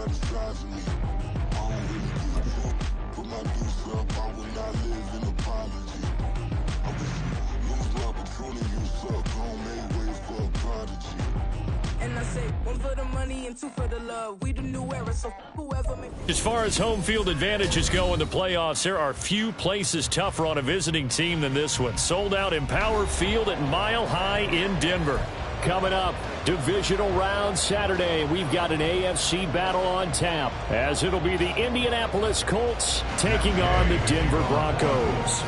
the size of me. I don't really give a fuck. Put my deuce up, I will not live in apology. I wish you lose the opportunity, you suck. Don't make way for a prodigy. And I say, one for the money and two for the love. We the new era, so whoever may... As far as home field advantages go in the playoffs, there are few places tougher on a visiting team than this one. Sold out Empower Field at Mile High in Denver. Coming up, divisional round Saturday. We've got an AFC battle on tap, as it'll be the Indianapolis Colts taking on the Denver Broncos.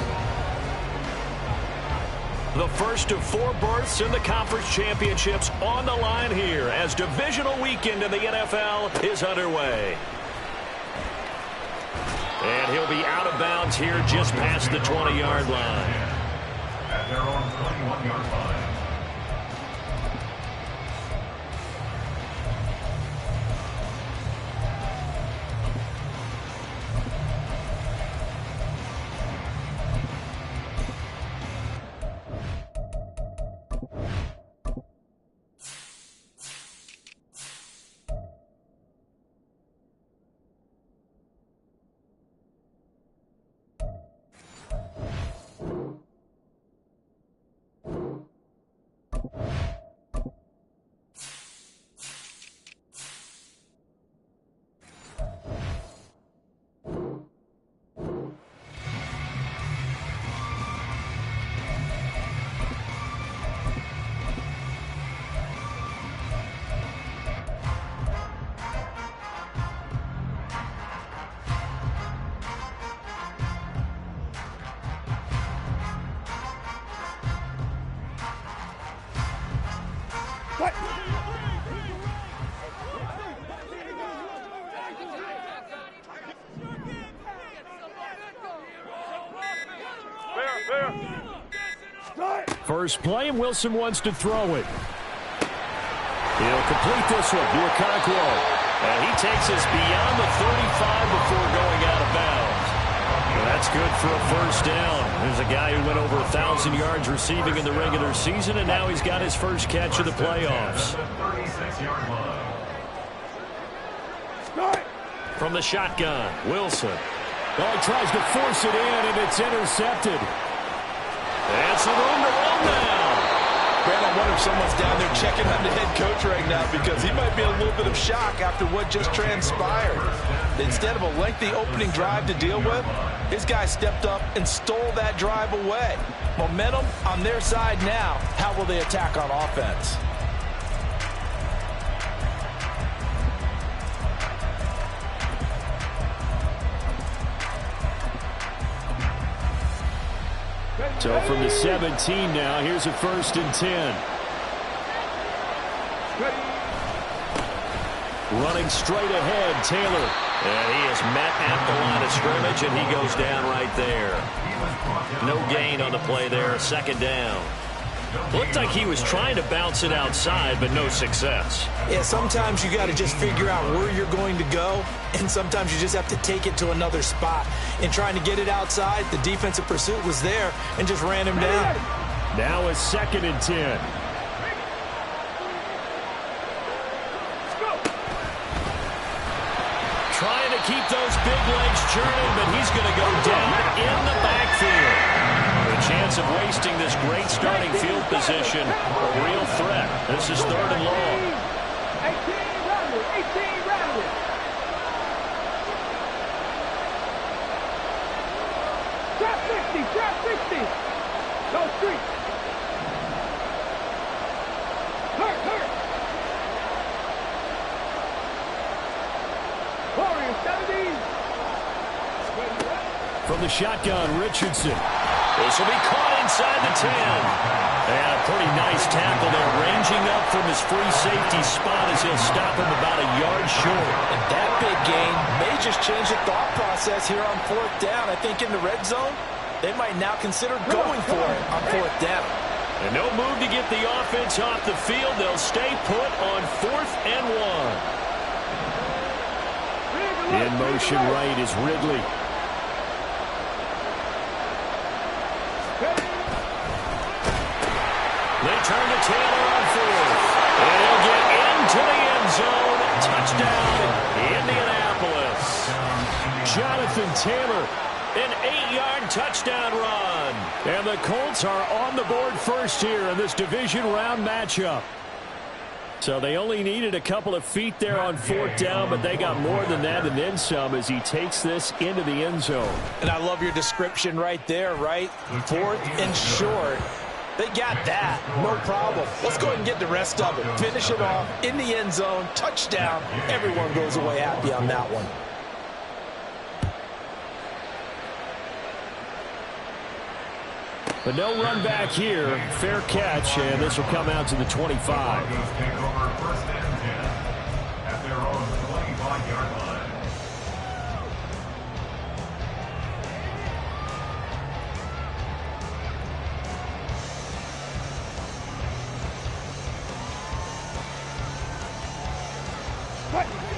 The first of 4 berths in the conference championships on the line here as divisional weekend in the NFL is underway. And he'll be out of bounds here just past the 20-yard line. At their own 21-yard line. First play, and Wilson wants to throw it. He'll complete this one to Okonkwo. And he takes us beyond the 35 before going out of bounds. Well, that's good for a first down. There's a guy who went over 1,000 yards receiving in the regular season, and now he's got his first catch of the playoffs. From the shotgun, Wilson. Well, he tries to force it in, and it's intercepted. That's the room to run now. Brad, I wonder if someone's down there checking on the head coach right now because he might be in a little bit of shock after what just transpired. Instead of a lengthy opening drive to deal with, his guy stepped up and stole that drive away. Momentum on their side now. How will they attack on offense? So from the 17 now, here's a 1st and 10. Running straight ahead, Taylor. And he is met at the line of scrimmage, and he goes down right there. No gain on the play there, 2nd down. Looked like he was trying to bounce it outside, but no success. Yeah, sometimes you got to just figure out where you're going to go, and sometimes you just have to take it to another spot. In trying to get it outside, the defensive pursuit was there and just ran him down. Now a 2nd and 10. Trying to keep those big legs churning, but he's going to go down in the backfield. The chance of wasting this great starting field position, a real threat. This is 3rd and long. 18 rounded, 18 rounded. Trap 60, no street. Hurt. Warrior 70. From the shotgun, Richardson. This will be caught inside the 10. And a pretty nice tackle there, ranging up from his free safety spot as he'll stop him about a yard short. And that big gain may just change the thought process here on 4th down. I think in the red zone, they might now consider going for it on 4th down. And no move to get the offense off the field. They'll stay put on 4th and 1. In motion right is Ridley. They turn to Taylor on 4th. And he'll get into the end zone. Touchdown, Indianapolis. Jonathan Taylor. An 8-yard touchdown run. And the Colts are on the board first here in this division round matchup. So they only needed a couple of feet there on 4th down, but they got more than that and then some as he takes this into the end zone. And I love your description right there, right? 4th and short. They got that. No problem. Let's go ahead and get the rest of it. Finish it off in the end zone. Touchdown. Everyone goes away happy on that one. But no run back here. Fair catch, and this will come out to the 25. Broncos take over 1st and 10 at their own 25-yard line.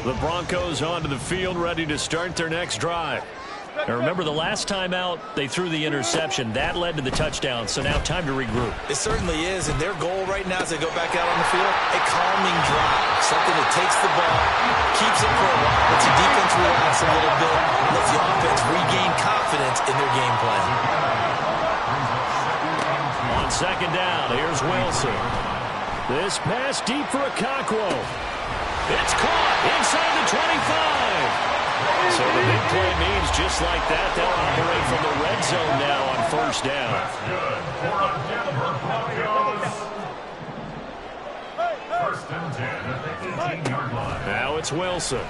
The Broncos onto the field, ready to start their next drive. Now remember, the last time out, they threw the interception. That led to the touchdown, so now time to regroup. It certainly is, and their goal right now as they go back out on the field, a calming drive. Something that takes the ball, keeps it for a while, lets the defense relax a little bit, lets the offense regain confidence in their game plan. On 2nd down, here's Wilson. This pass deep for Okonkwo. It's caught inside the 25. So the big play means just like that, they'll operate from the red zone now on 1st down. That's good for a Denver Broncos. 1st and 10 at the 18-yard line. Now it's Wilson.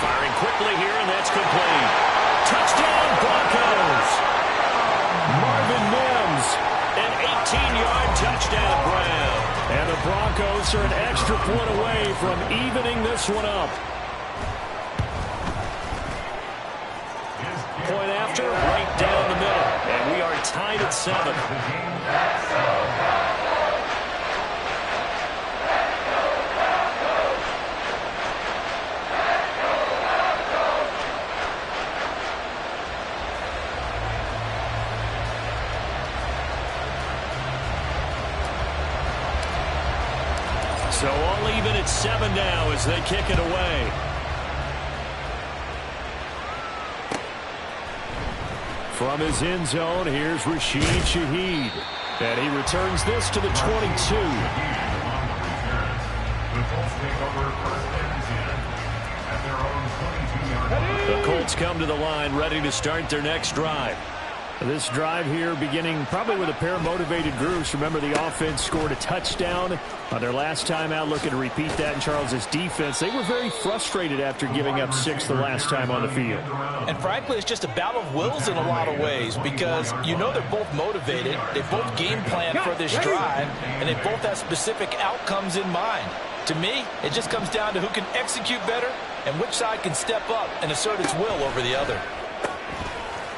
Firing quickly here, and that's complete. Touchdown, Broncos. Marvin Mims, an 18-yard touchdown grab. And the Broncos are an extra point away from evening this one up. Point after, right down the middle. And we are tied at 7. So all even at 7 now as they kick it away. From his end zone, here's Rashid Shaheed. And he returns this to the 22. The Colts take over 1st and 10 at their own 22-yard line. The Colts come to the line, ready to start their next drive. This drive here beginning probably with a pair of motivated groups. Remember, the offense scored a touchdown on their last time out. Looking to repeat that in Charles's defense. They were very frustrated after giving up 6 the last time on the field. And frankly, it's just a battle of wills in a lot of ways because you know they're both motivated. They both game plan for this drive, and they both have specific outcomes in mind. To me, it just comes down to who can execute better and which side can step up and assert its will over the other.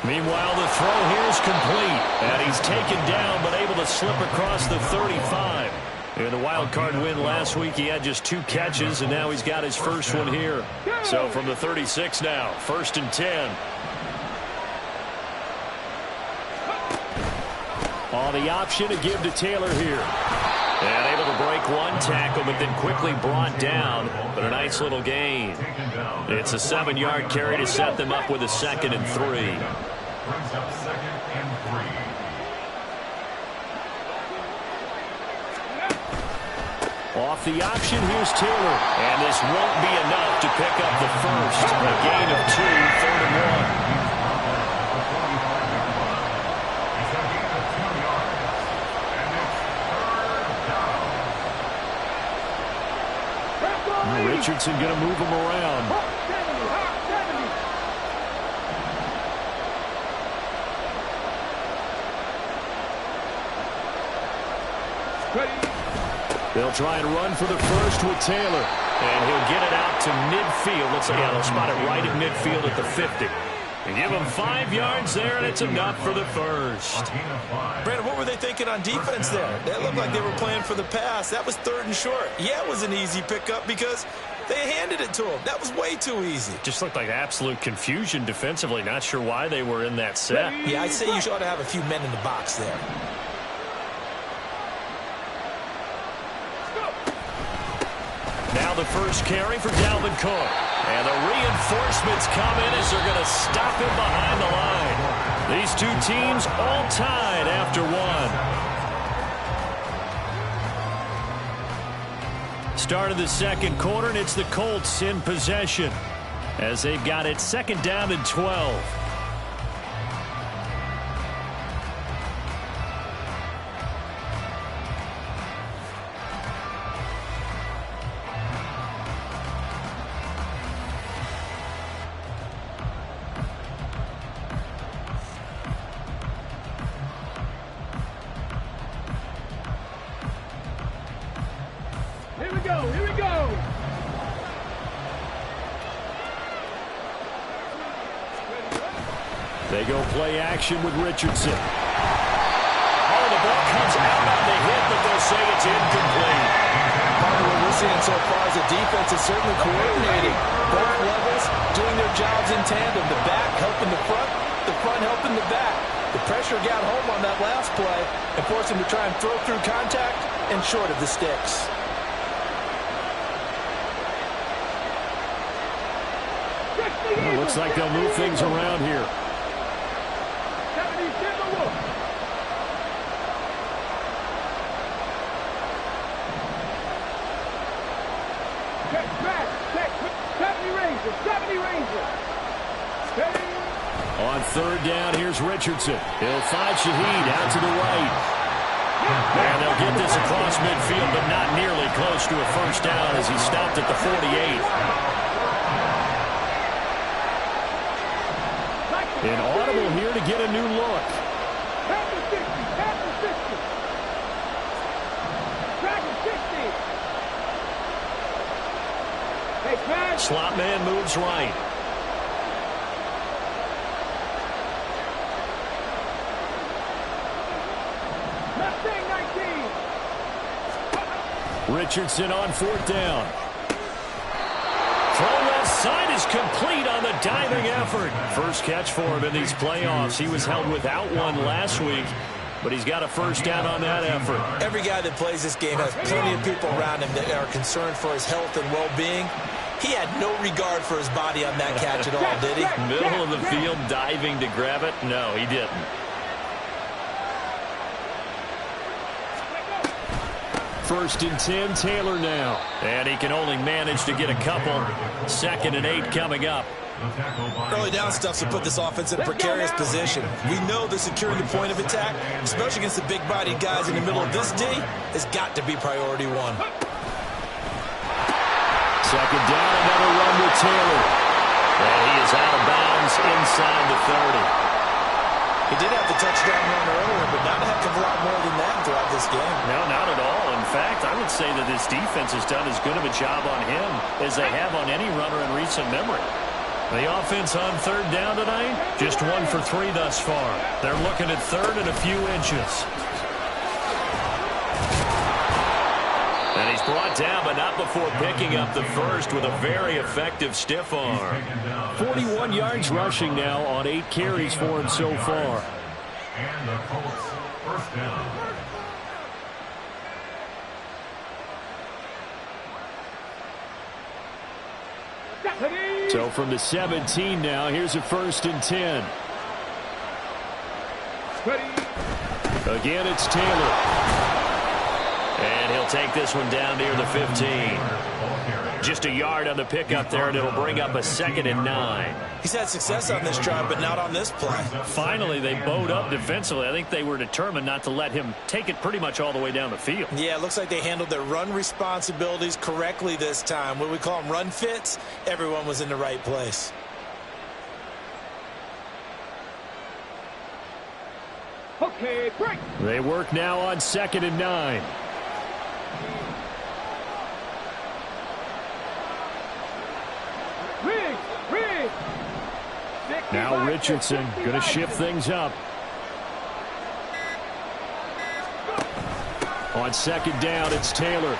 Meanwhile, the throw here is complete. And he's taken down, but able to slip across the 35. In the wild card win last week, he had just 2 catches, and now he's got his first one here. So from the 36 now, 1st and 10. On the option to give to Taylor here. And able to break one tackle, but then quickly brought down. But a nice little gain. It's a 7-yard carry to set them up with a 2nd and 3. Brings up 2nd and 3. Off the option, here's Taylor. And this won't be enough to pick up the first. A gain of 2, 3rd and 1. Richardson going to move him around. They'll try and run for the first with Taylor. And he'll get it out to midfield. Let's say, yeah, they'll spot it right at midfield at the 50. And give him 5 yards there, and it's enough for the first. Brandon, what were they thinking on defense there? That looked like they were playing for the pass. That was 3rd and short. Yeah, it was an easy pickup because they handed it to him. That was way too easy. Just looked like absolute confusion defensively. Not sure why they were in that set. Yeah, I'd say you ought to have a few men in the box there. Now now the first carry for Dalvin Cook. And the reinforcements come in as they're going to stop him behind the line. These two teams all tied after one. Start of the second quarter, and it's the Colts in possession as they've got it second down and 12. Here we go. They go play action with Richardson. Oh, the ball comes out on the hit, but they'll say it's incomplete. Part of what we're seeing so far is the defense is certainly coordinating. Both levels doing their jobs in tandem. The back helping the front helping the back. The pressure got home on that last play and forced him to try and throw through contact and short of the sticks. Well, looks like they'll move things around here. On third down, here's Richardson. He'll find Shaheed out to the right. And they'll get this across midfield, but not nearly close to a first down as he stopped at the 48. Inaudible here to get a new look. Slot man moves right. Richardson on fourth down. Throw left side is complete on the diving effort. First catch for him in these playoffs. He was held without one last week, but he's got a first down on that effort. Every guy that plays this game has plenty of people around him that are concerned for his health and well-being. He had no regard for his body on that catch at all, did he? Middle of the field, diving to grab it? No, he didn't. First and 10, Taylor now. And he can only manage to get a couple. Second and 8 coming up. Early down stuff to put this offense in a precarious position. We know that securing the point of attack, especially against the big-bodied guys in the middle of this D, has got to be priority one. Second down, another run with Taylor. And he is out of bounds inside the 30. He did have the touchdown run earlier, but not a heck of a lot more than that throughout this game. No, not at all. In fact, I would say that this defense has done as good of a job on him as they have on any runner in recent memory. The offense on third down tonight, just 1 for 3 thus far. They're looking at third and a few inches. And he's brought down, but not before picking up the first with a very effective stiff arm. 41 yards rushing now on 8 carries for him so far. And the Colts first down. So from the 17 now, here's a first and 10. Again, it's Taylor. And he'll take this one down near the 15. Just a yard on the pickup there, and it'll bring up a second and 9. He's had success on this drive, but not on this play. Finally, they bowed up defensively. I think they were determined not to let him take it pretty much all the way down the field. Yeah, it looks like they handled their run responsibilities correctly this time. What we call them run fits, everyone was in the right place. Okay, break. They work now on second and 9. Now Richardson going to shift things up. On second down, it's Taylor.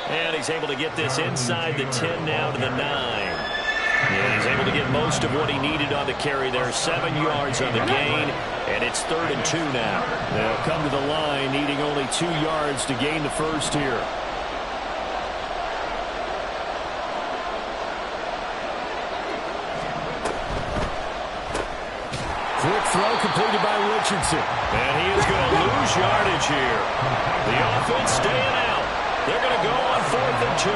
And he's able to get this inside the 10 now to the 9. And he's able to get most of what he needed on the carry there. 7 yards on the gain, and it's third and 2 now. They'll come to the line needing only 2 yards to gain the first here. throw completed by Richardson. And he is going to lose yardage here. The offense staying out. They're going to go on 4th and 2.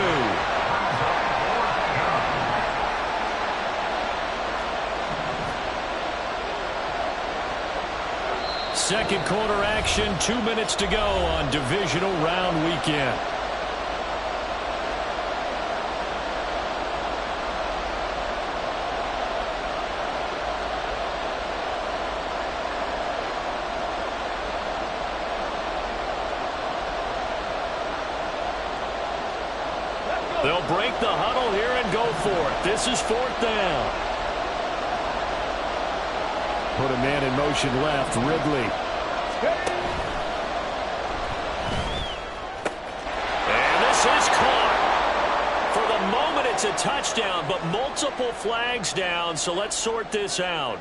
Second quarter action, 2 minutes to go on divisional round weekend. They'll break the huddle here and go for it. This is 4th down. Put a man in motion left, Ridley. And this is caught. For the moment, it's a touchdown, but multiple flags down, so let's sort this out.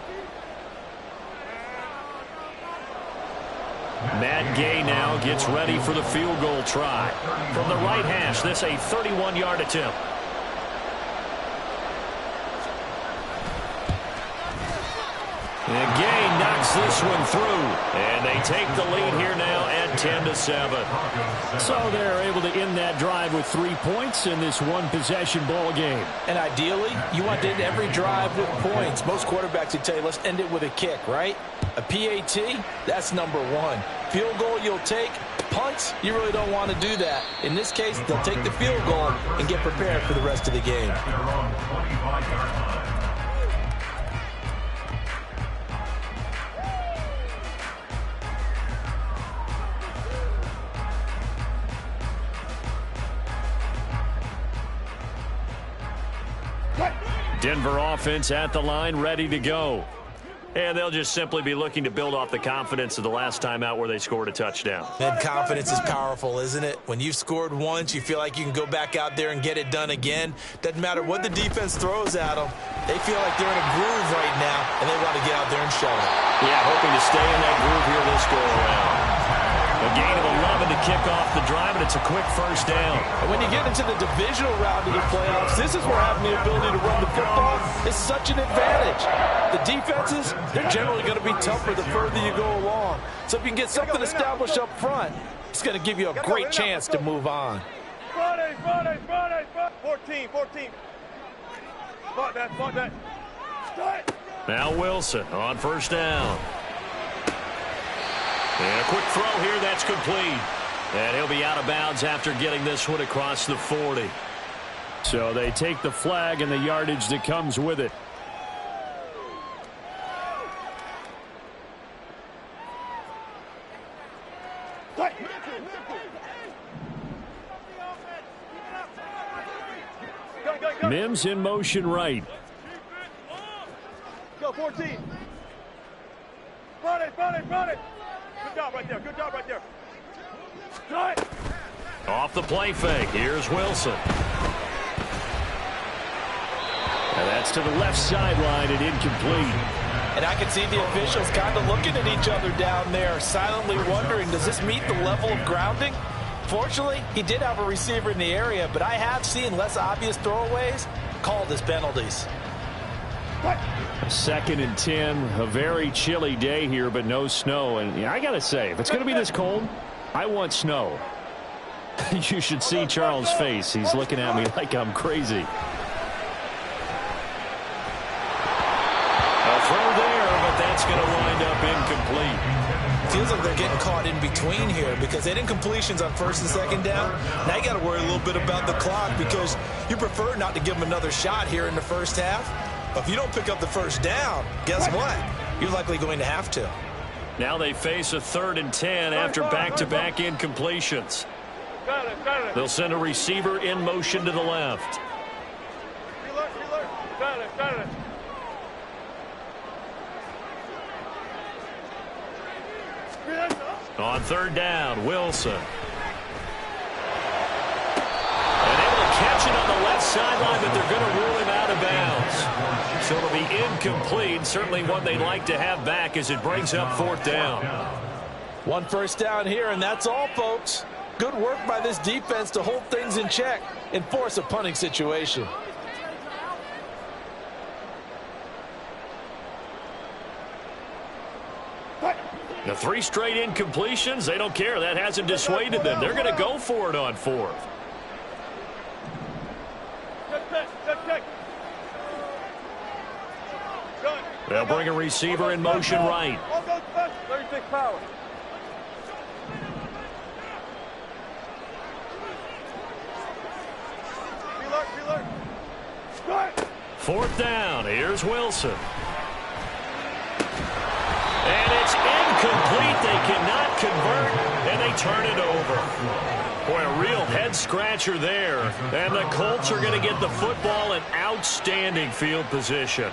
Matt Gay now gets ready for the field goal try. From the right hash, this a 31-yard attempt. And Gay knocks this one through. And they take the lead here now at 10-7. So they're able to end that drive with 3 points in this one-possession ball game. And ideally, you want to end every drive with points. Most quarterbacks would tell you, let's end it with a kick, right? A PAT, that's number 1. Field goal you'll take. Punts, you really don't want to do that. In this case, they'll take the field goal and get prepared for the rest of the game. Denver offense at the line, ready to go. And they'll just simply be looking to build off the confidence of the last time out where they scored a touchdown. And confidence is powerful, isn't it? When you've scored once, you feel like you can go back out there and get it done again. Doesn't matter what the defense throws at them. They feel like they're in a groove right now, and they want to get out there and show it. Yeah, hoping to stay in that groove here this go-around. A gain of 11 to kick off the drive, and it's a quick first down. And when you get into the divisional round of the playoffs, this is where having the ability to run the football is such an advantage. The defenses, they're generally going to be tougher the further you go along. So if you can get something established up front, it's going to give you a great chance to move on. 14. Spot that. Start. Now Wilson on first down. And a quick throw here, that's complete. And he'll be out of bounds after getting this one across the 40. So they take the flag and the yardage that comes with it. Mims in motion right. Go 14. Run it. Good job right there. Right. Off the play fake, here's Wilson. And that's to the left sideline and incomplete. And I can see the officials kind of looking at each other down there, silently wondering, does this meet the level of grounding? Fortunately, he did have a receiver in the area, but I have seen less obvious throwaways called as penalties. 2nd and 10, a very chilly day here, but no snow. And I got to say, if it's going to be this cold, I want snow. You should see Charles' face. He's looking at me like I'm crazy. A throw there, but that's going to wind up incomplete. Feels like they're getting caught in between here because they didn't completions on 1st and 2nd down. Now you got to worry a little bit about the clock because you prefer not to give them another shot here in the first half. But if you don't pick up the first down, guess what? You're likely going to have to. Now they face a 3rd and 10 after back-to-back incompletions. They'll send a receiver in motion to the left. On 3rd down, Wilson. And able to catch it on the left sideline, but they're going to rule him out of bounds. So it'll be incomplete. Certainly one they'd like to have back as it brings up 4th down. 1 first down here, and that's all, folks. Good work by this defense to hold things in check and force a punting situation. The 3 straight incompletions, they don't care. That hasn't dissuaded them. They're going to go for it on 4th. They'll bring a receiver in motion right. 36 power. Be alert. 4th down. Here's Wilson. And it's incomplete. They cannot convert, and they turn it over. Boy, a real head-scratcher there. And the Colts are going to get the football in outstanding field position.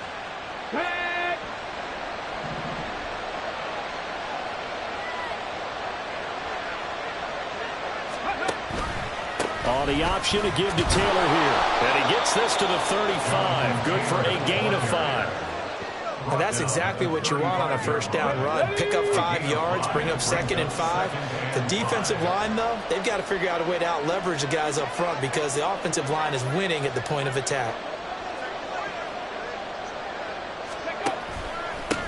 The option to give to Taylor here. And he gets this to the 35. Good for a gain of 5. And that's exactly what you want on a first down run. Pick up 5 yards, bring up 2nd and 5. The defensive line, though, they've got to figure out a way to out-leverage the guys up front because the offensive line is winning at the point of attack.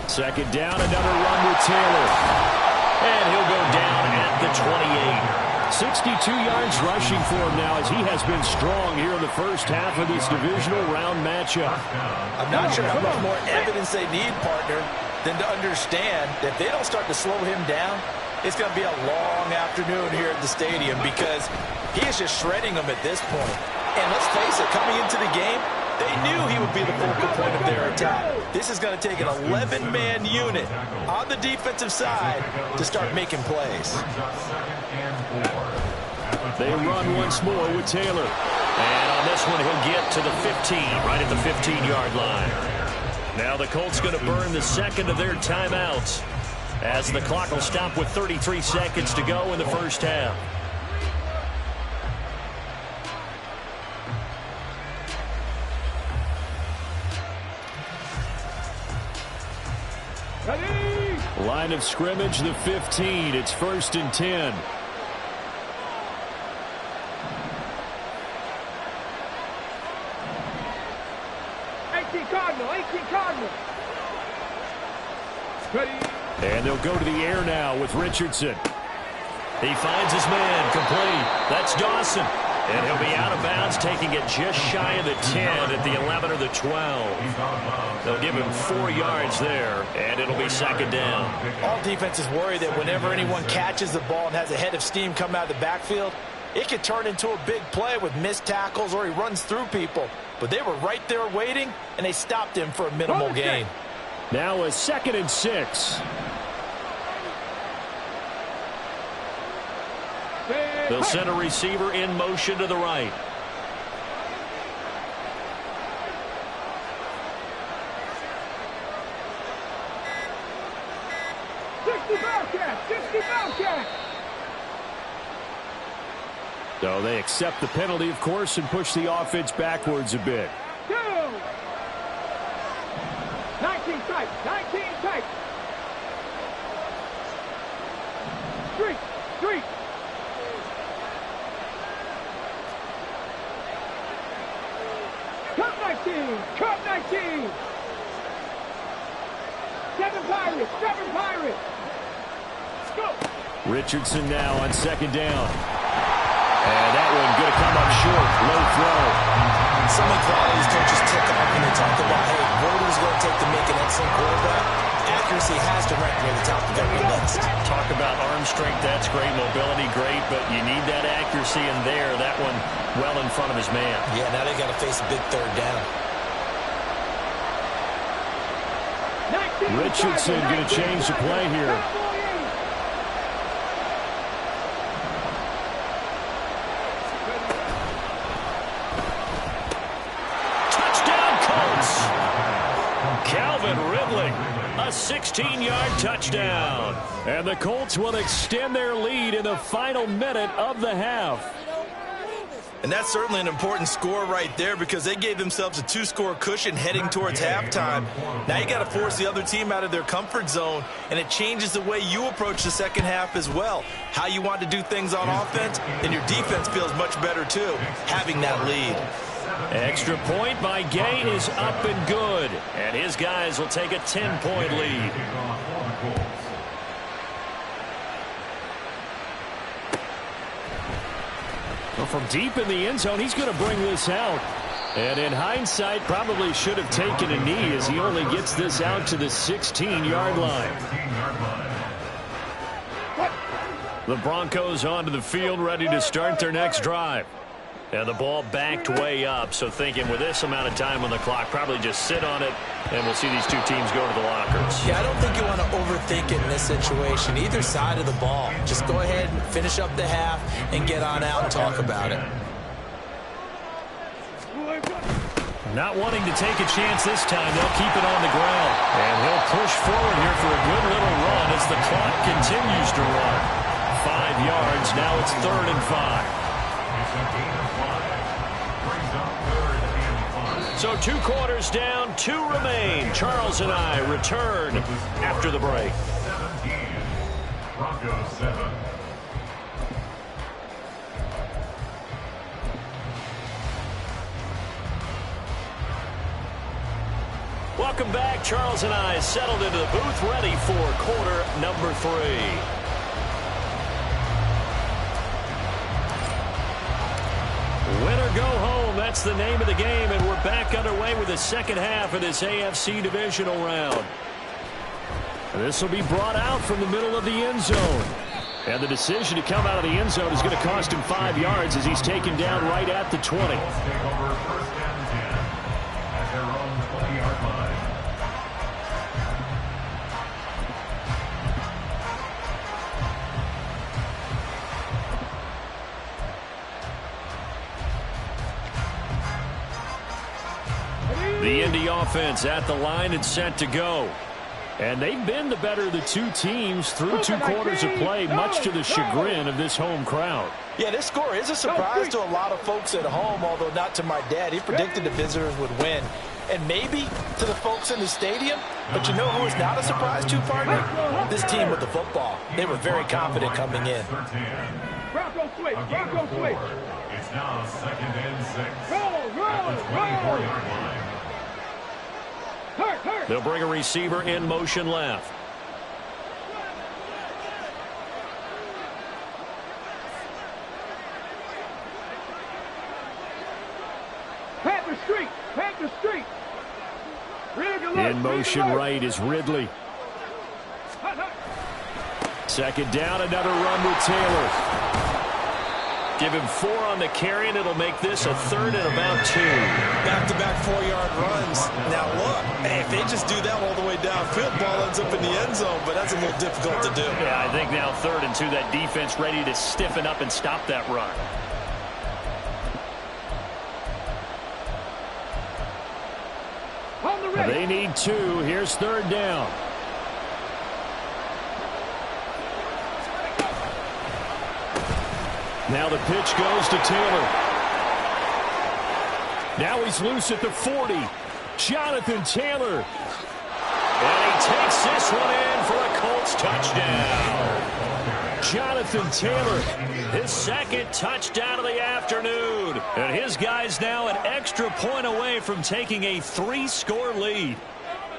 2nd down, another run with Taylor. And he'll go down at the 28. 62 yards rushing for him now as he has been strong here in the first half of this divisional round matchup. I'm not sure how much more evidence they need, partner, than to understand that if they don't start to slow him down, it's going to be a long afternoon here at the stadium because he is just shredding them at this point. And let's face it, coming into the game, they knew he would be the focal point of their attack. This is going to take an 11-man unit on the defensive side to start making plays. They run once more with Taylor. And on this one, he'll get to the 15, right at the 15-yard line. Now the Colts going to burn the 2nd of their timeouts as the clock will stop with 33 seconds to go in the first half. Line of scrimmage, the 15. It's 1st and 10. Cardinal. And they'll go to the air now with Richardson. He finds his man complete. That's Dawson. And he'll be out of bounds, taking it just shy of the 10 at the 11 or the 12. They'll give him 4 yards there, and it'll be 2nd down. All defenses worry that whenever anyone catches the ball and has a head of steam come out of the backfield, it could turn into a big play with missed tackles or he runs through people. But they were right there waiting, and they stopped him for a minimal gain. Now a 2nd and 6. They'll send a receiver in motion to the right. So they accept the penalty, of course, and push the offense backwards a bit. 19 tight. 19 tight. 3. Cut 19. Cut 19. 7 Pirates. 7 Pirates. Let's go. Richardson now on 2nd down. And that one going to come up short. Low throw. Some of qualities coaches tick off when they talk about, hey, what is it going to take to make an excellent quarterback? Accuracy has to rank near the top of every list. Talk about arm strength, that's great. Mobility, great. But you need that accuracy in there. That one well in front of his man. Yeah, now they got to face a big 3rd down. Richardson going to change the play here. Calvin Ridley, a 16-yard touchdown. And the Colts will extend their lead in the final minute of the half. And that's certainly an important score right there because they gave themselves a 2-score cushion heading towards halftime. Now you got to force the other team out of their comfort zone, and it changes the way you approach the second half as well. How you want to do things on offense, and your defense feels much better too, having that lead. Extra point by Gay is up and good. And his guys will take a 10-point lead. Well, from deep in the end zone, he's going to bring this out. And in hindsight, probably should have taken a knee as he only gets this out to the 16-yard line. The Broncos onto the field, ready to start their next drive. And the ball backed way up, so thinking with this amount of time on the clock, probably just sit on it, and we'll see these two teams go to the lockers. Yeah, I don't think you want to overthink it in this situation, either side of the ball. Just go ahead and finish up the half and get on out and talk about it. Not wanting to take a chance this time, they'll keep it on the ground. And he'll push forward here for a good little run as the clock continues to run. 5 yards, now it's 3rd and 5. So 2 quarters down, 2 remain. Charles and I return after the break. 17, Broncos 7. Welcome back. Charles and I settled into the booth, ready for quarter number 3. Win or go home, that's the name of the game, and we're back underway with the second half of this AFC divisional round. This will be brought out from the middle of the end zone. And the decision to come out of the end zone is going to cost him 5 yards as he's taken down right at the 20. Take over 1st and 10 at their own 20-yard line. The Indy offense at the line and set to go. And they've been the better of the 2 teams through 2 quarters of play, much to the chagrin of this home crowd. Yeah, this score is a surprise to a lot of folks at home, although not to my dad. He predicted the visitors would win. And maybe to the folks in the stadium. But you know who is not a surprise to, partner? This team with the football. They were very confident coming in. Bronco switch. Bronco switch. It's now 2nd and 6. Roll. At the 24-yard line. Hurt. They'll bring a receiver in motion left. Panther Street. In motion right is Ridley. Second down, another run with Taylor. Give him 4 on the carry, and it'll make this a 3rd and about 2. Back-to-back 4-yard runs. Now look, hey, if they just do that all the way downfield, ball ends up in the end zone, but that's a little difficult to do. Yeah, I think now 3rd and 2, that defense ready to stiffen up and stop that run. They need 2. Here's 3rd down. Now the pitch goes to Taylor. Now he's loose at the 40. Jonathan Taylor. And he takes this one in for a Colts touchdown. Jonathan Taylor, his 2nd touchdown of the afternoon. And his guys now an extra point away from taking a 3-score lead.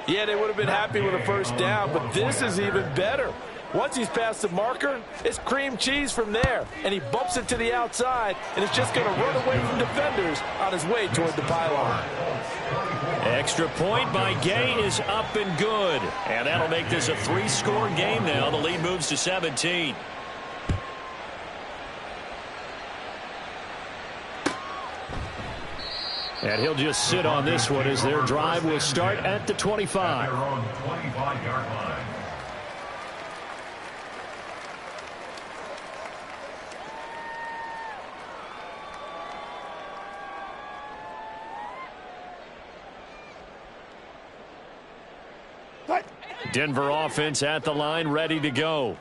Yeah, they would have been happy with a 1st down, but this is even better. Once he's past the marker, it's cream cheese from there. And he bumps it to the outside, and it's just going to run away from defenders on his way toward the pylon. Extra point by Gay is up and good. And that'll make this a 3-score game now. The lead moves to 17. And he'll just sit on this one as their drive will start at the 25. Their own 25-yard line. Denver offense at the line, ready to go.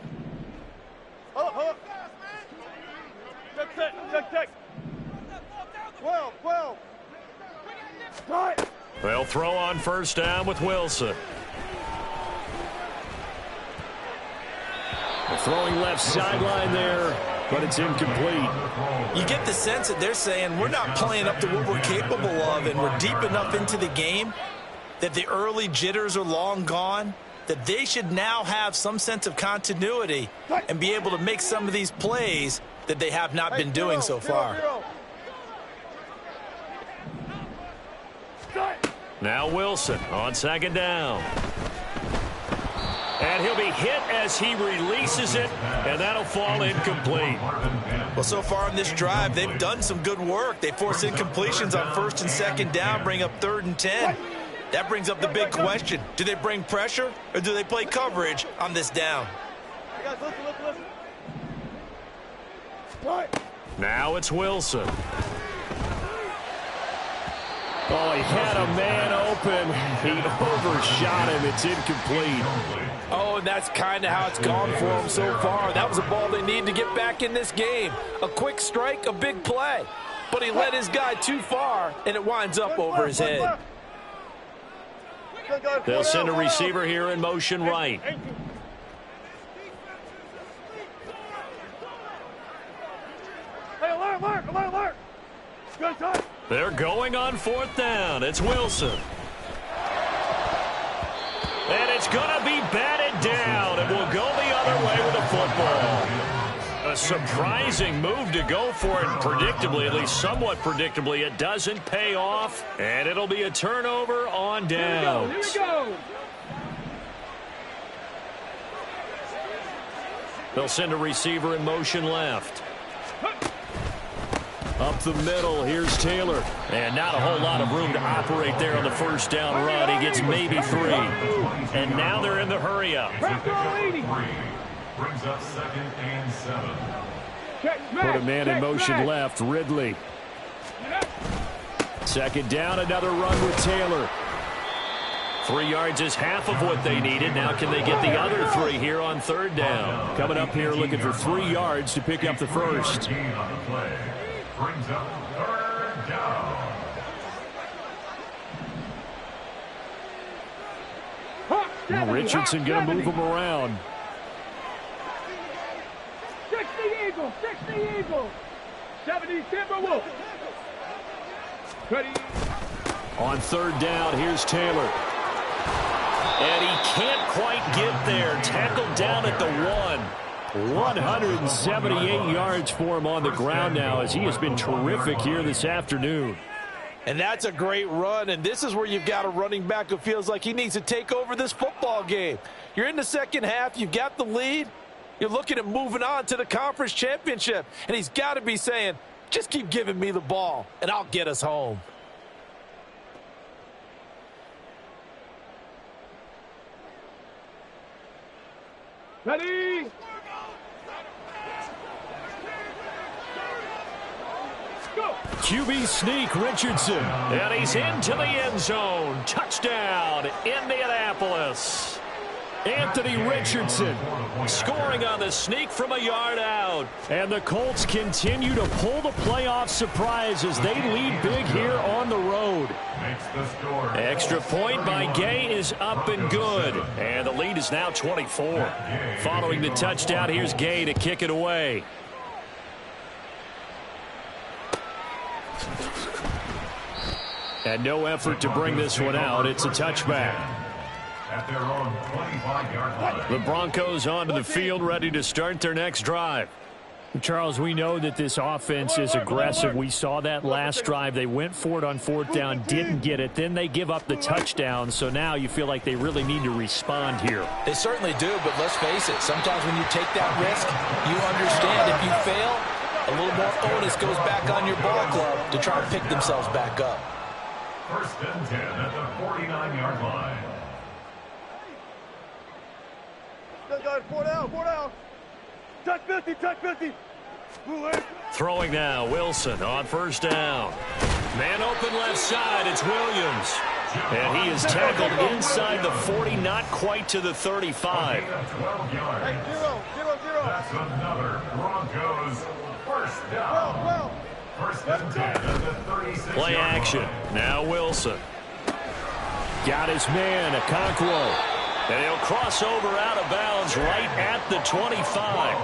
Check. 12. They'll throw on 1st down with Wilson. The throwing left sideline there, but it's incomplete. You get the sense that they're saying we're not playing up to what we're capable of, and we're deep enough into the game that the early jitters are long gone, that they should now have some sense of continuity and be able to make some of these plays that they have not been doing so far. Now Wilson on second down. And he'll be hit as he releases it, and that'll fall incomplete. Well, so far on this drive, they've done some good work. They force incompletions on first and second down, bring up 3rd and 10. That brings up the big question. Do they bring pressure, or do they play coverage on this down? Now it's Wilson. Oh, he had a man open. He overshot him. It's incomplete. Oh, and that's kind of how it's gone for them so far. That was a ball they need to get back in this game. A quick strike, a big play. But he led his guy too far, and it winds up over his head. They'll send a receiver here in motion right. Alert! Good time. They're going on 4th down. It's Wilson. And it's going to be batted down, and we'll go the other way with the football. A surprising move to go for it, and predictably, at least somewhat predictably, it doesn't pay off, and it'll be a turnover on downs. Here we go. They'll send a receiver in motion left. Up the middle, here's Taylor. And not a whole lot of room to operate there on the first down run. He gets maybe 3. And now they're in the hurry up. Brings up 2nd and 7. Put a man in motion left, Ridley. 2nd down, another run with Taylor. 3 yards is half of what they needed. Now can they get the other 3 here on 3rd down? Coming up here looking for 3 yards to pick up the first. Brings up 3rd down. Richardson going to move him around. 60 Eagles. 70 Timberwolves. Ready. On 3rd down, here's Taylor. And he can't quite get there. Tackled down at the 1. 178 yards for him on the ground now, as he has been terrific here this afternoon. And that's a great run, and this is where you've got a running back who feels like he needs to take over this football game. You're in the second half, you've got the lead, you're looking at moving on to the conference championship, and he's got to be saying, just keep giving me the ball, and I'll get us home. Ready. QB sneak, Richardson. And he's into the end zone. Touchdown, Indianapolis. Anthony Richardson scoring on the sneak from a yard out. And the Colts continue to pull the playoff surprise as they lead big here on the road. Extra point by Gay is up and good. And the lead is now 24. Following the touchdown, here's Gay to kick it away. And no effort to bring this one out. It's a touchback. At their own 25-yard line. The Broncos onto the field, ready to start their next drive. Charles, we know that this offense is aggressive. We saw that last drive. They went for it on 4th down, didn't get it. Then they give up the touchdown. So now you feel like they really need to respond here. They certainly do, but let's face it. Sometimes when you take that risk, you understand if you fail, a little more onus goes back on your ball club to try and pick themselves back up. 1st and 10 at the 49-yard line. Four down. Touch 50. Throwing now, Wilson on 1st down. Man open left side, it's Williams. And he is tackled inside the 40, not quite to the 35. 12 yards. That's another Broncos 1st down. 1st and 10 at the 36-yard Play action. line. Now Wilson. Got his man, Okonkwo. And he'll cross over out of bounds right at the 25.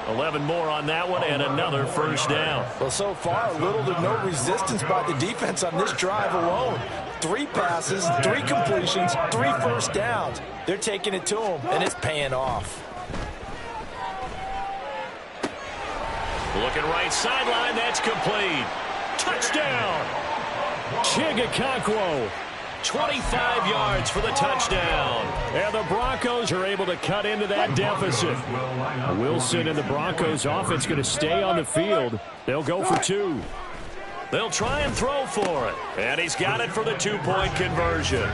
11 more on that one and another 1st down. Well, so far, little to no resistance by the defense on this drive alone. 3 passes, 3 completions, 3 1st downs. They're taking it to them, and it's paying off. Looking right sideline. That's complete. Touchdown. Chigakakwo. 25 yards for the touchdown. And the Broncos are able to cut into that deficit. Wilson and the Broncos offense going to stay on the field. They'll go for 2. They'll try and throw for it. And he's got it for the 2-point conversion.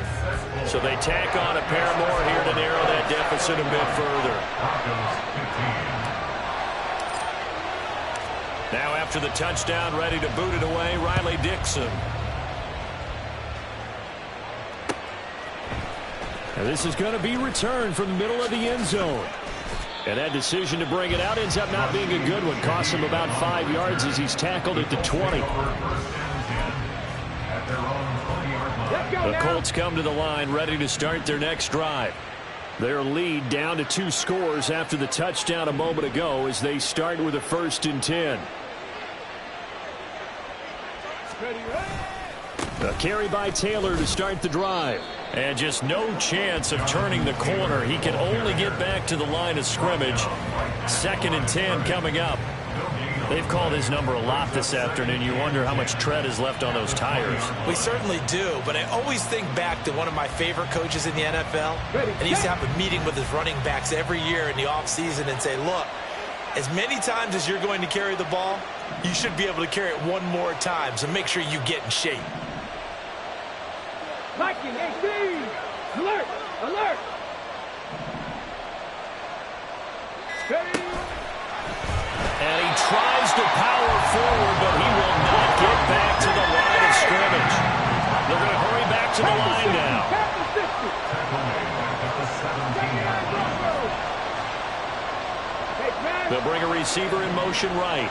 So they tack on a pair more here to narrow that deficit a bit further. Now after the touchdown, ready to boot it away, Riley Dixon. And this is going to be returned from the middle of the end zone. And that decision to bring it out ends up not being a good one. Costs him about 5 yards as he's tackled at the 20. The Colts come to the line, ready to start their next drive. Their lead down to 2 scores after the touchdown a moment ago as they start with a 1st and 10. A carry by Taylor to start the drive. And just no chance of turning the corner. He can only get back to the line of scrimmage. 2nd and 10 coming up. They've called his number a lot this afternoon. You wonder how much tread is left on those tires. We certainly do, but I always think back to one of my favorite coaches in the NFL. And he used to have a meeting with his running backs every year in the offseason and say, look, as many times as you're going to carry the ball, you should be able to carry it one more time, so make sure you get in shape. Liking, HD! Alert! Alert! Steady! And he tries to power forward, but he will not get back to the line of scrimmage. They're going to hurry back to the line now. They'll bring a receiver in motion right.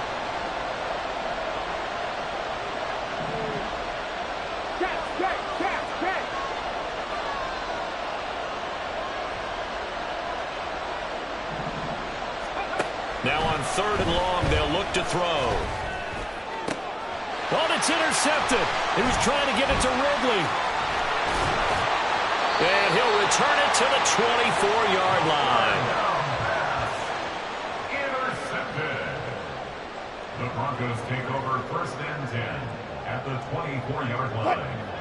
Now on 3rd and long, they'll look to throw. Oh, it's intercepted. He was trying to get it to Ridley. And he'll return it to the 24-yard line. Intercepted. The Broncos take over 1st and 10 at the 24-yard line.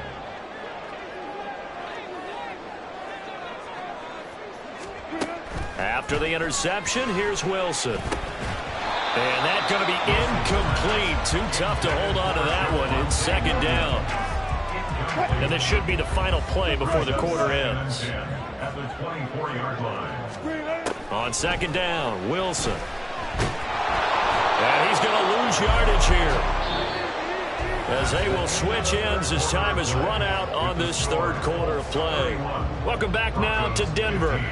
After the interception, here's Wilson. And that's going to be incomplete. Too tough to hold on to that one. It's 2nd down. And this should be the final play before the quarter ends. At the 24-yard line. On 2nd down, Wilson. And he's going to lose yardage here, as they will switch ends as time has run out on this 3rd quarter of play. Welcome back now to Denver.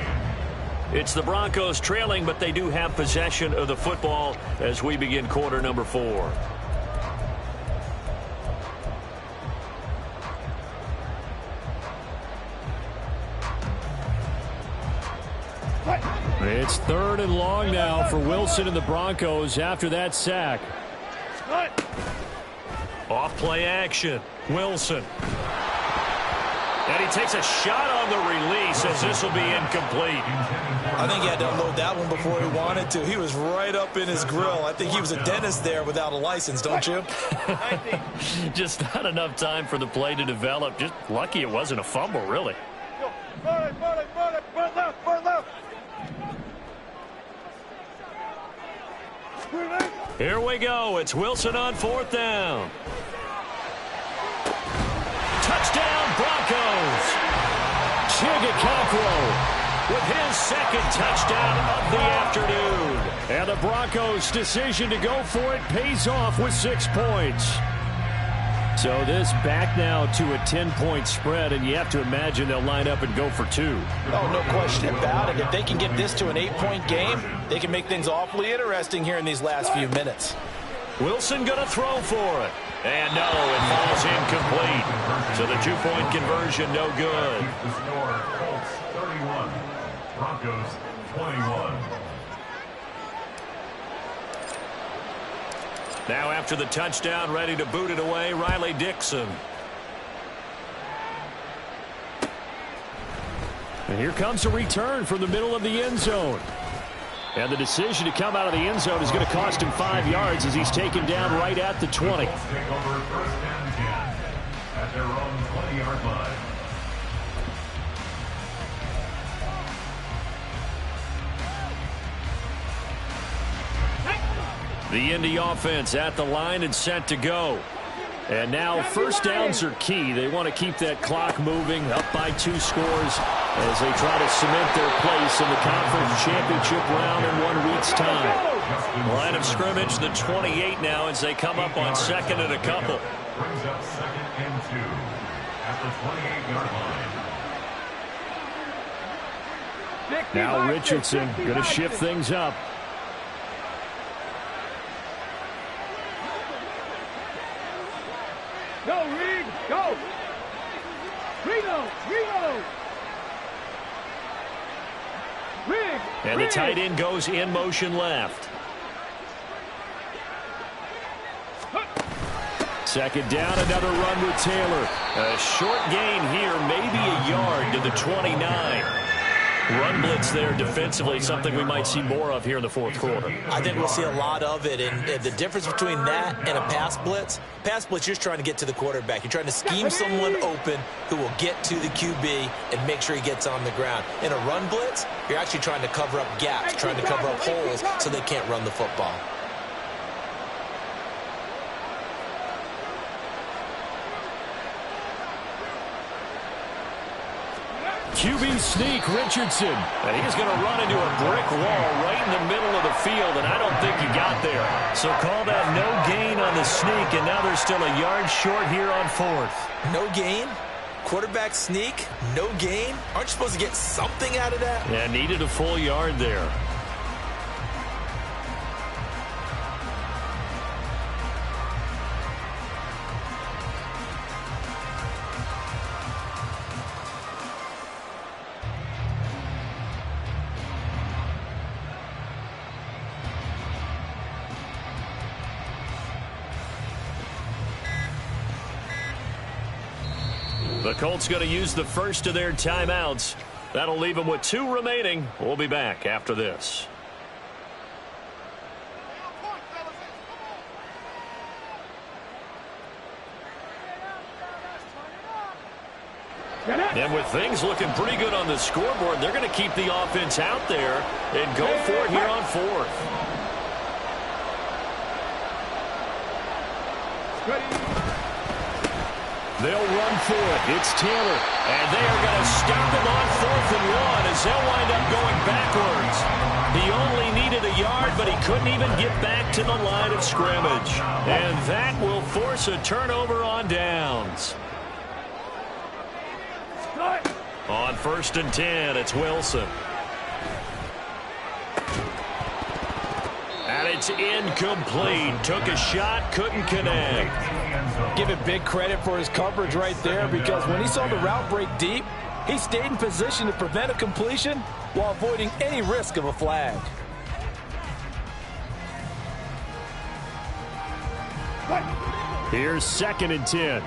It's the Broncos trailing, but they do have possession of the football as we begin quarter number 4. It's 3rd and long now for Wilson and the Broncos after that sack. Off play action. Wilson. And he takes a shot on the release as this will be incomplete. I think he had to unload that one before he wanted to. He was right up in his grill. I think he was a dentist there without a license, don't you? Just not enough time for the play to develop. Just lucky it wasn't a fumble, really. Here we go. It's Wilson on 4th down. Touchdown, Broncos. Chigakakwo with his 2nd touchdown of the afternoon. And the Broncos' decision to go for it pays off with 6 points. So this back now to a 10-point spread, and you have to imagine they'll line up and go for 2. Oh, no question about it. If they can get this to an 8-point game, they can make things awfully interesting here in these last few minutes. Wilson going to throw for it. And no, it falls incomplete. So the 2-point conversion no good. The score, Colts 31, Broncos 21. Now after the touchdown, ready to boot it away, Riley Dixon. And here comes a return from the middle of the end zone. And the decision to come out of the end zone is going to cost him 5 yards as he's taken down right at the 20. Take over 1st and 10 at their own 20-yard line. The Indy offense at the line and set to go. And now 1st downs are key. They want to keep that clock moving, up by 2 scores as they try to cement their place in the conference championship round in 1 week's time. Line of scrimmage, the 28 now as they come up on 2nd and a couple. Brings up 2nd and 2 at the 28-yard line. Now Richardson going to shift things up. Go, Reed, go! Reno! Rig! And the tight end goes in motion left. 2nd down, another run with Taylor. A short gain here, maybe a yard to the 29. Run blitz there defensively, something we might see more of here in the 4th quarter. I think we'll see a lot of it, and the difference between that and a pass blitz, you're just trying to get to the quarterback. You're trying to scheme someone open who will get to the QB and make sure he gets on the ground. In a run blitz, you're actually trying to cover up gaps, trying to cover up holes so they can't run the football. QB sneak, Richardson. And he's going to run into a brick wall right in the middle of the field, and I don't think he got there. So call that no gain on the sneak, and now they're still a yard short here on 4th. No gain? Quarterback sneak? No gain? Aren't you supposed to get something out of that? Yeah, needed a full yard there. The Colts going to use the first of their timeouts. That'll leave them with 2 remaining. We'll be back after this. And with things looking pretty good on the scoreboard, they're going to keep the offense out there and go for it here on 4th. They'll run for it. It's Taylor. And they are going to stop him on 4th and 1 as they'll wind up going backwards. He only needed a yard, but he couldn't even get back to the line of scrimmage. And that will force a turnover on downs. On 1st and 10, it's Wilson. And it's incomplete. Took a shot, couldn't connect. Give it big credit for his coverage right there, because when he saw the route break deep, he stayed in position to prevent a completion while avoiding any risk of a flag. Here's 2nd and 10.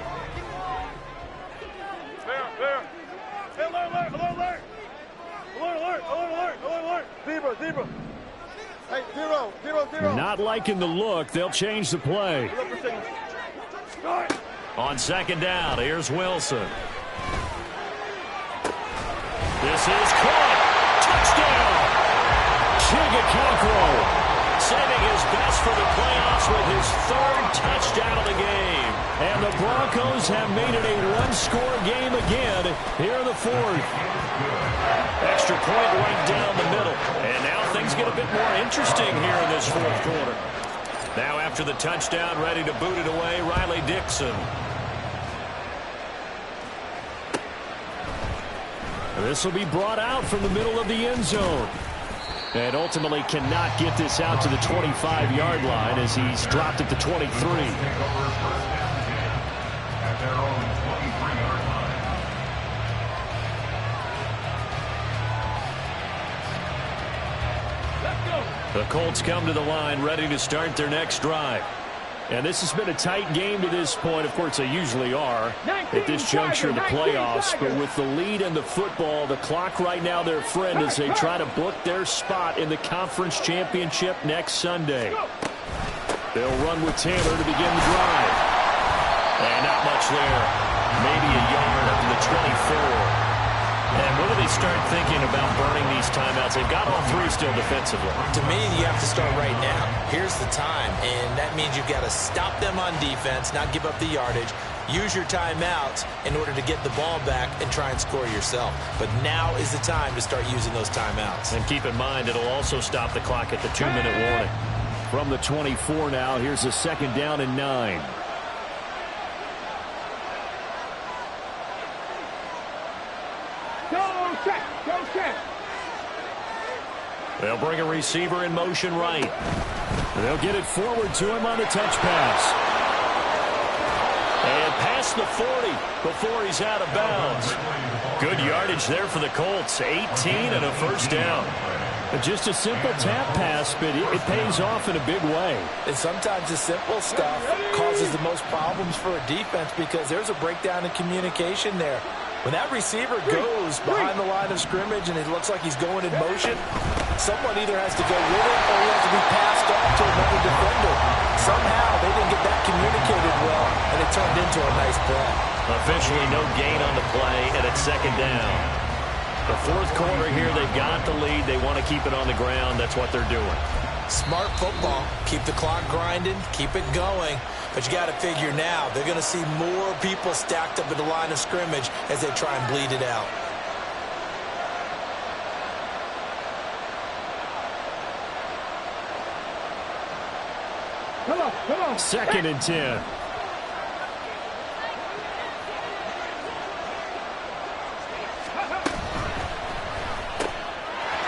Zebra. Hey, zero. Not liking the look. They'll change the play. On 2nd down, here's Wilson. This is caught. Touchdown! Chigga Saving his best for the playoffs with his 3rd touchdown of the game. And the Broncos have made it a 1-score game again here in the 4th. Extra point right down the middle. And now things get a bit more interesting here in this 4th quarter. Now after the touchdown, ready to boot it away, Riley Dixon. This will be brought out from the middle of the end zone. And ultimately cannot get this out to the 25-yard line as he's dropped at the 23. The Colts come to the line ready to start their next drive. And this has been a tight game to this point. Of course, they usually are at this juncture of the playoffs. But with the lead in the football, the clock right now their friend as they try to book their spot in the conference championship next Sunday. They'll run with Taylor to begin the drive. And not much there. Maybe a yard up to the 24. And when do they start thinking about burning these timeouts? They've got all three still defensively. To me, you have to start right now. Here's the time, and that means you've got to stop them on defense, not give up the yardage, use your timeouts in order to get the ball back and try and score yourself. But now is the time to start using those timeouts. And keep in mind, it'll also stop the clock at the 2-minute warning. From the 24 now, here's a 2nd down and 9. Go check. They'll bring a receiver in motion right. They'll get it forward to him on the touch pass. And past the 40 before he's out of bounds. Good yardage there for the Colts. 18 and a first down. Just a simple tap pass, but it pays off in a big way. And sometimes the simple stuff causes the most problems for a defense because there's a breakdown in communication there. When that receiver goes behind the line of scrimmage and it looks like he's going in motion, someone either has to go with it or he has to be passed off to another defender. Somehow they didn't get that communicated well, and it turned into a nice play. Officially no gain on the play, and it's 2nd down. The 4th quarter here, they've got the lead. They want to keep it on the ground. That's what they're doing. Smart football. Keep the clock grinding. Keep it going. But you got to figure now, they're going to see more people stacked up at the line of scrimmage as they try and bleed it out. Come on. 2nd and 10.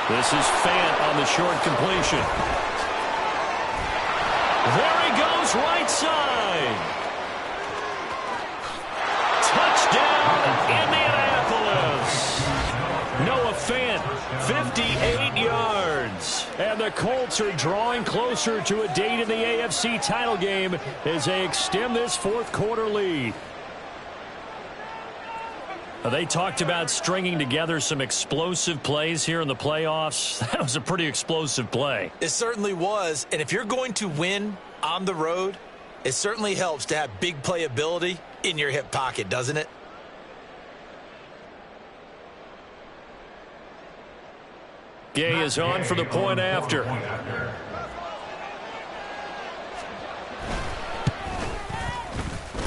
This is Fant on the short completion. There he goes, right side. Touchdown, Indianapolis. Noah Fant, 58 yards. And the Colts are drawing closer to a date in the AFC title game as they extend this 4th quarter lead. They talked about stringing together some explosive plays here in the playoffs. That was a pretty explosive play. It certainly was. And if you're going to win on the road, it certainly helps to have big playability in your hip pocket, doesn't it? Gay is on for the point after.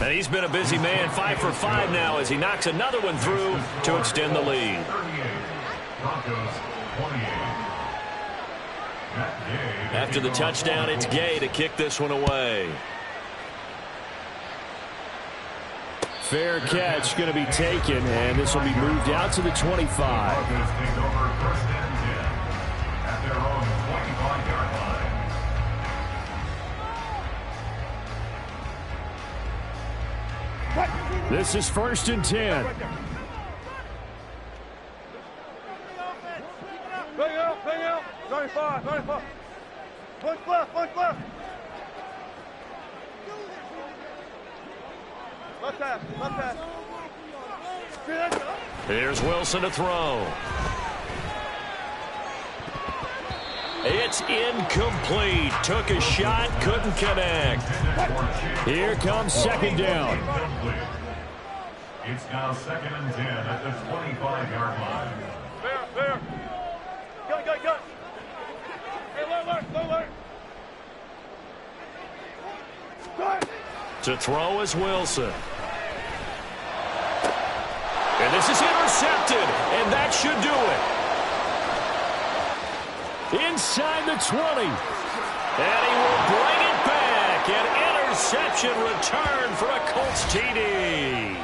And he's been a busy man, 5 for 5 now as he knocks another one through to extend the lead. After the touchdown, it's Gay to kick this one away. Fair catch going to be taken, and this will be moved out to the 25. This is 1st and 10. Bring out. 95. Punch left. Left half. Here's Wilson to throw. It's incomplete. Took a shot, couldn't connect. Here comes 2nd down. It's now 2nd and 10 at the 25-yard line. Fair. Go. Hey, alert. To throw is Wilson. And this is intercepted, and that should do it. Inside the 20. And he will bring it back. An interception return for a Colts TD.